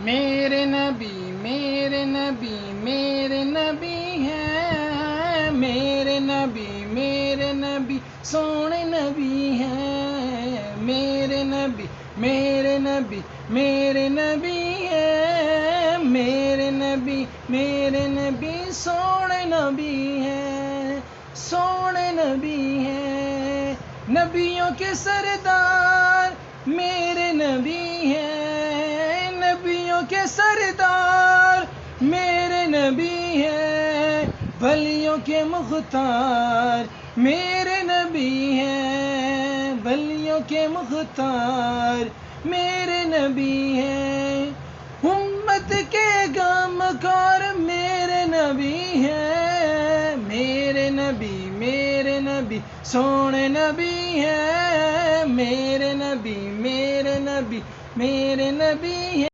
میرے نبی میرے نبی میرے نبی ہیں، میرے نبی سونے نبی ہیں، میرے نبی میرے نبی ہیں، میرے نبی سونے نبی ہیں، سونے نبی ہیں، نبیوں کے سردار میرے نبی ہیں، نبیوں کے سردار میرے نبی ہیں، ولیوں کے مختار میرے نبی ہیں، ولیوں کے مختار میرے نبی ہیں، امت کے غم خار میرے نبی ہیں، میرے نبی سونے نبی ہیں، میرے نبی ہیں۔